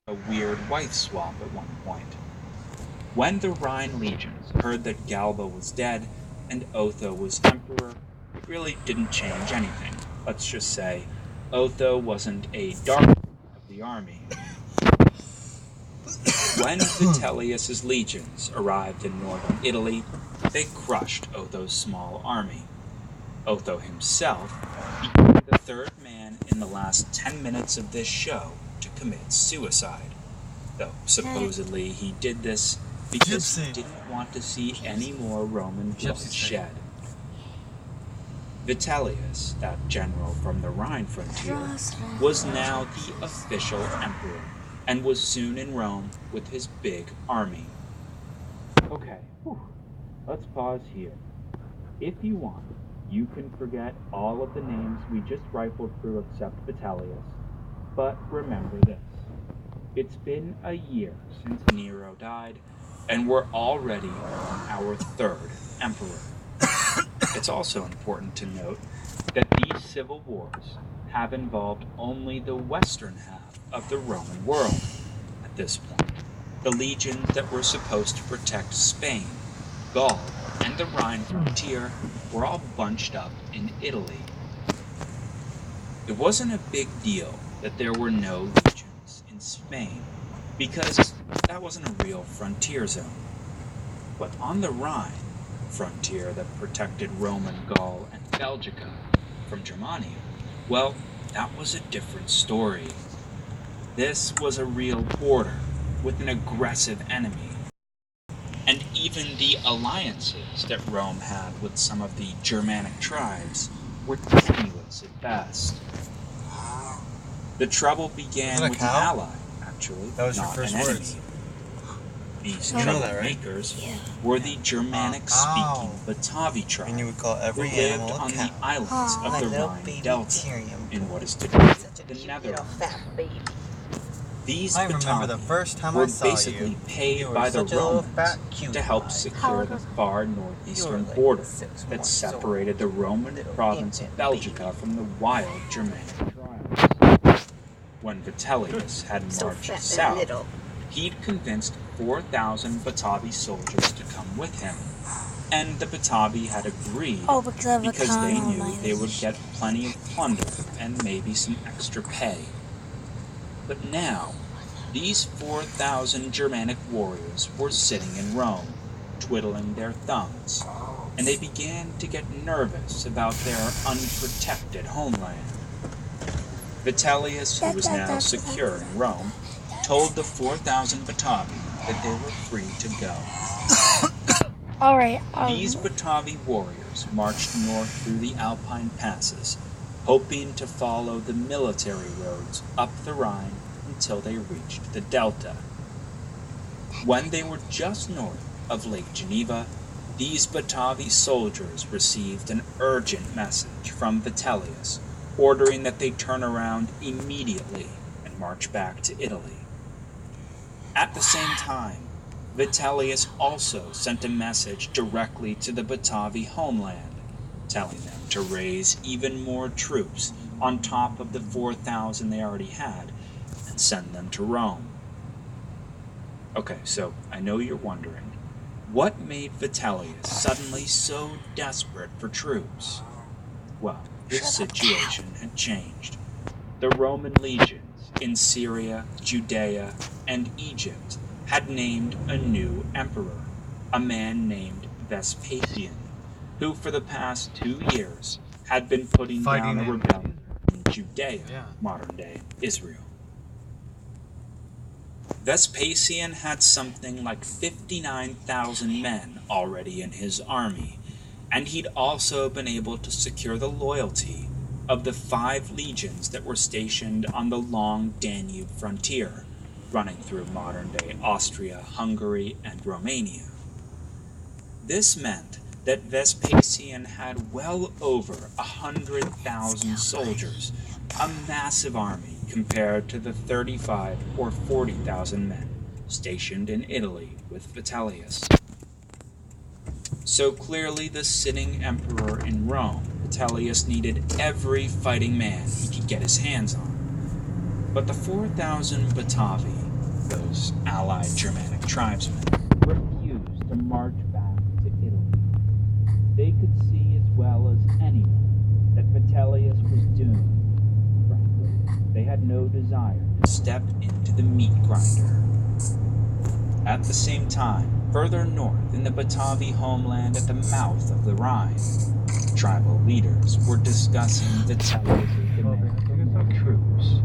a weird wife swap at one point. When the Rhine legions heard that Galba was dead and Otho was emperor, it really didn't change anything. Let's just say Otho wasn't a dark of the army. When Vitellius's legions arrived in northern Italy, they crushed Otho's small army. Otho himself became the third man in the last 10 minutes of this show to commit suicide, though supposedly he did this because he didn't want to see any more Roman blood shed. Vitellius, that general from the Rhine frontier, was now the official emperor and was soon in Rome with his big army. Okay, let's pause here. If you want, you can forget all of the names we just rifled through except Vitellius, but remember this. It's been a year since Nero died, and we're already on our third emperor. It's also important to note that these civil wars have involved only the western half of the Roman world at this point. The legions that were supposed to protect Spain, Gaul, and the Rhine frontier were all bunched up in Italy. It wasn't a big deal that there were no legions in Spain, because that wasn't a real frontier zone. But on the Rhine, frontier that protected Roman Gaul and Belgica from Germania, well, that was a different story. This was a real border with an aggressive enemy. And even the alliances that Rome had with some of the Germanic tribes were tenuous at best. The trouble began with an ally, actually, not an enemy. These troublemakers were the Germanic-speaking Batavi tribe who lived on the islands of the Rhine Delta in what is today the Netherlands. These Batavi were basically paid by the Romans to help secure the far northeastern border that separated the Roman province of Belgica from the wild Germanic tribes. When Vitellius had marched south, he'd convinced 4,000 Batavi soldiers to come with him, and the Batavi had agreed because they knew they would get plenty of plunder and maybe some extra pay. But now, these 4,000 Germanic warriors were sitting in Rome, twiddling their thumbs, and they began to get nervous about their unprotected homeland. Vitellius, who was now secure in Rome, told the 4,000 Batavi that they were free to go. These Batavi warriors marched north through the Alpine passes, hoping to follow the military roads up the Rhine until they reached the Delta. When they were just north of Lake Geneva, these Batavi soldiers received an urgent message from Vitellius, ordering that they turn around immediately and march back to Italy. At the same time, Vitellius also sent a message directly to the Batavi homeland, telling them to raise even more troops on top of the 4,000 they already had and send them to Rome. Okay, so I know you're wondering, what made Vitellius suddenly so desperate for troops? Well, this situation had changed. The Roman legions in Syria, Judea, and Egypt had named a new emperor, a man named Vespasian, who for the past 2 years had been putting down a rebellion in Judea, modern-day Israel. Vespasian had something like 59,000 men already in his army, and he'd also been able to secure the loyalty of the 5 legions that were stationed on the long Danube frontier, running through modern-day Austria, Hungary, and Romania. This meant that Vespasian had well over 100,000 soldiers, a massive army compared to the 35 or 40,000 men stationed in Italy with Vitellius. So clearly the sitting emperor in Rome, Vitellius needed every fighting man he could get his hands on. But the 4,000 Batavi, those allied Germanic tribesmen, refused to march back to Italy. They could see as well as anyone that Vitellius was doomed. Frankly, they had no desire to step into the meat grinder. At the same time, further north in the Batavi homeland at the mouth of the Rhine, tribal leaders were discussing Vitellius' demand for more troops.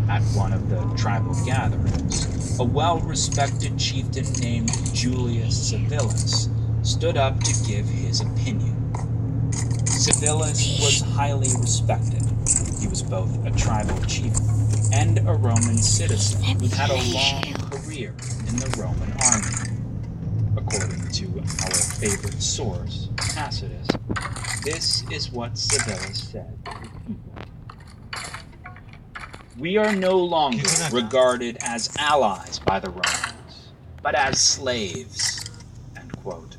At one of the tribal gatherings, a well-respected chieftain named Julius Civilis stood up to give his opinion. Civilis was highly respected. He was both a tribal chief and a Roman citizen who had a long career in the Roman army. According to our favorite source, Tacitus, this is what Civilis said to the people. We are no longer regarded as allies by the Romans, but as slaves. End quote.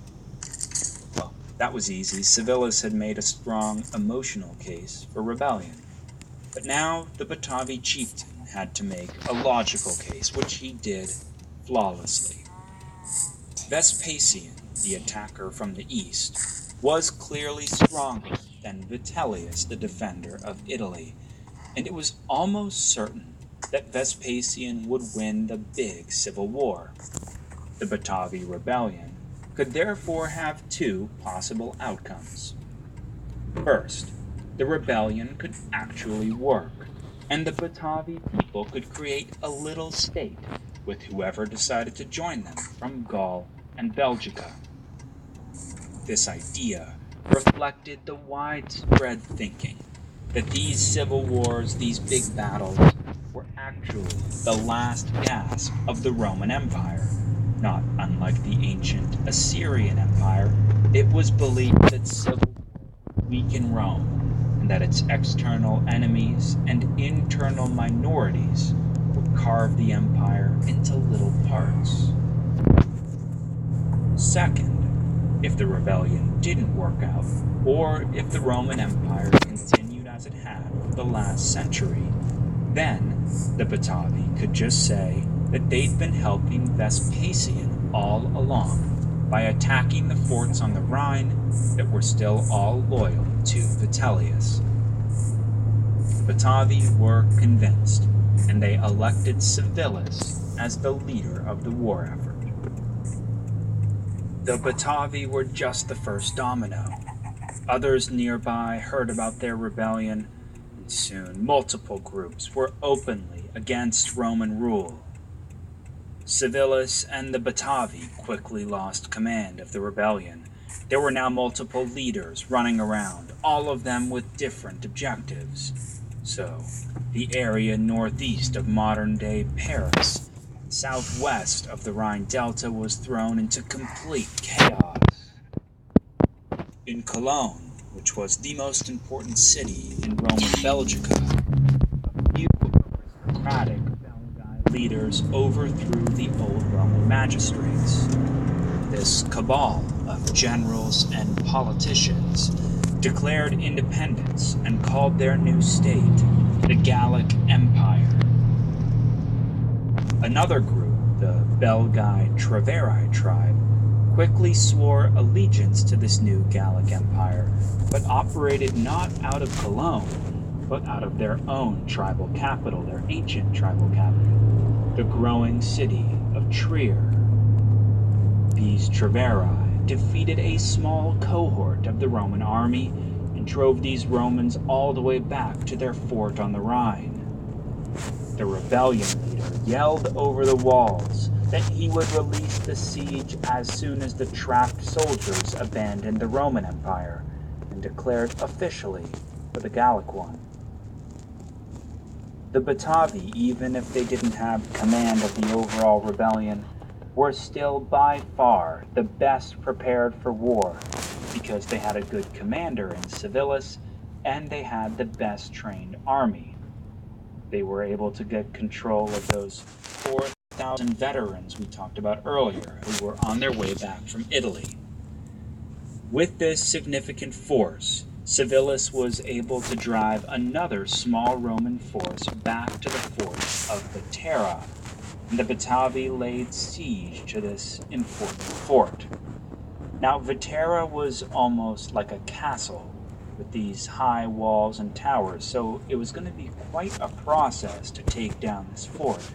Well, that was easy. Civilis had made a strong emotional case for rebellion. But now the Batavi chieftain had to make a logical case, which he did flawlessly. Vespasian, the attacker from the east, was clearly stronger than Vitellius, the defender of Italy, and it was almost certain that Vespasian would win the big civil war. The Batavi rebellion could therefore have two possible outcomes. First, the rebellion could actually work, and the Batavi people could create a little state with whoever decided to join them from Gaul and Belgica. This idea reflected the widespread thinking that these civil wars, these big battles, were actually the last gasp of the Roman Empire. Not unlike the ancient Assyrian Empire, it was believed that civil war would weaken Rome, and that its external enemies and internal minorities would carve the empire into little parts. Second, if the rebellion didn't work out, or if the Roman Empire continued as it had for the last century, then the Batavi could just say that they'd been helping Vespasian all along by attacking the forts on the Rhine that were still all loyal to Vitellius. The Batavi were convinced, and they elected Civilis as the leader of the war effort. The Batavi were just the first domino. Others nearby heard about their rebellion, and soon multiple groups were openly against Roman rule. Civilis and the Batavi quickly lost command of the rebellion. There were now multiple leaders running around, all of them with different objectives. So, the area northeast of modern-day Paris, southwest of the Rhine Delta, was thrown into complete chaos. In Cologne, which was the most important city in Roman Belgica, a few aristocratic Belgae leaders overthrew the old Roman magistrates. This cabal of generals and politicians declared independence and called their new state the Gallic Empire. Another group, the Belgae Treveri tribe, quickly swore allegiance to this new Gallic Empire, but operated not out of Cologne, but out of their own tribal capital, their ancient tribal capital, the growing city of Trier. These Treveri defeated a small cohort of the Roman army and drove these Romans all the way back to their fort on the Rhine. The rebellion leader yelled over the walls that he would release the siege as soon as the trapped soldiers abandoned the Roman Empire and declared officially for the Gallic one. The Batavi, even if they didn't have command of the overall rebellion, were still by far the best prepared for war because they had a good commander in Civilis and they had the best trained army. They were able to get control of those 4,000 veterans we talked about earlier who were on their way back from Italy. With this significant force, Civilis was able to drive another small Roman force back to the fort of Vetera, and the Batavi laid siege to this important fort. Now, Vetera was almost like a castle with these high walls and towers, so it was going to be quite a process to take down this fort.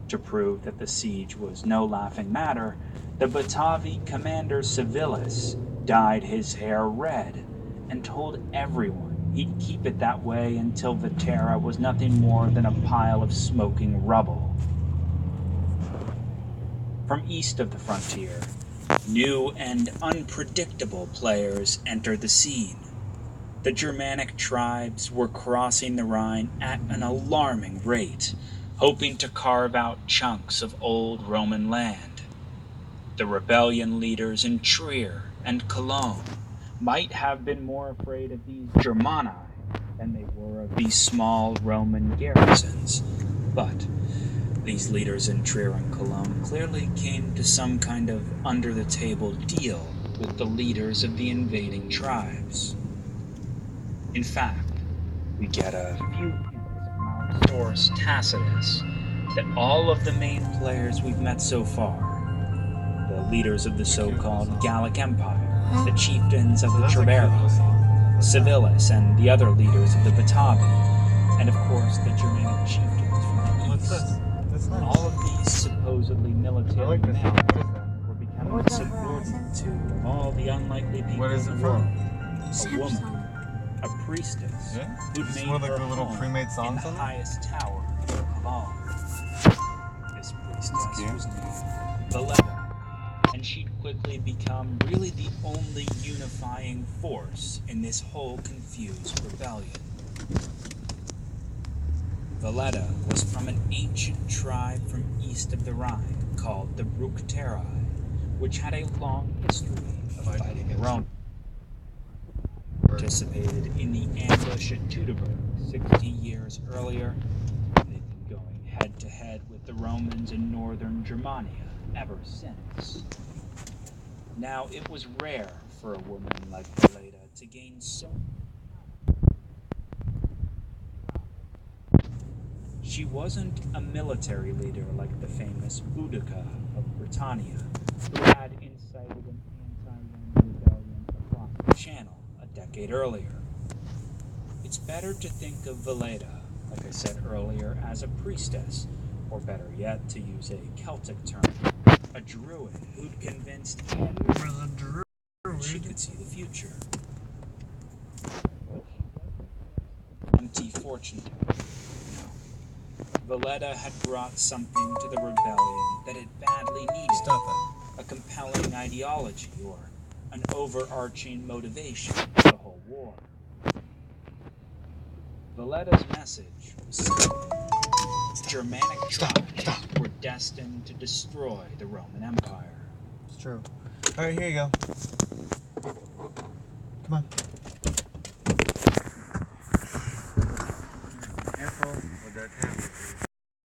To prove that the siege was no laughing matter, the Batavi commander Civilis dyed his hair red and told everyone he'd keep it that way until Vetera was nothing more than a pile of smoking rubble. From east of the frontier, new and unpredictable players entered the scene. The Germanic tribes were crossing the Rhine at an alarming rate, hoping to carve out chunks of old Roman land. The rebellion leaders in Trier and Cologne might have been more afraid of these Germani than they were of these small Roman garrisons, but these leaders in Trier and Cologne clearly came to some kind of under-the-table deal with the leaders of the invading tribes. In fact, we get a few hints from our source Tacitus that all of the main players we've met so far, the leaders of the so-called Gallic Empire, the chieftains of the Triberi, Civilis, and the other leaders of the Batavi, and of course the Germanic chieftains from the east. All of these supposedly military men were becoming subordinate to all the unlikely people What is it in the world. from? A woman, a priestess, who'd made one of her the little home pre-made songs in the on it? highest tower of Cologne. This priestess was named Valletta, and she'd quickly become really the only unifying force in this whole confused rebellion. Valletta was from an ancient tribe from east of the Rhine called the Bructeri, which had a long history of fighting the Romans. Participated in the ambush at Teutoburg 60 years earlier. They've been going head-to-head with the Romans in northern Germania ever since. Now, it was rare for a woman like Valletta to gain so much power. She wasn't a military leader like the famous Boudica of Britannia, who had incited an anti-Roman rebellion across the Channel a decade earlier. It's better to think of Valletta, like I said earlier, as a priestess, or better yet, to use a Celtic term, a druid who'd convinced everyone she could see the future. Empty fortune telling. No. Valletta had brought something to the rebellion that it badly needed. A compelling ideology or an overarching motivation for the whole war. Valletta's message was simple. Germanic tribes were destined to destroy the Roman Empire. It's true. Alright, here you go. Come on.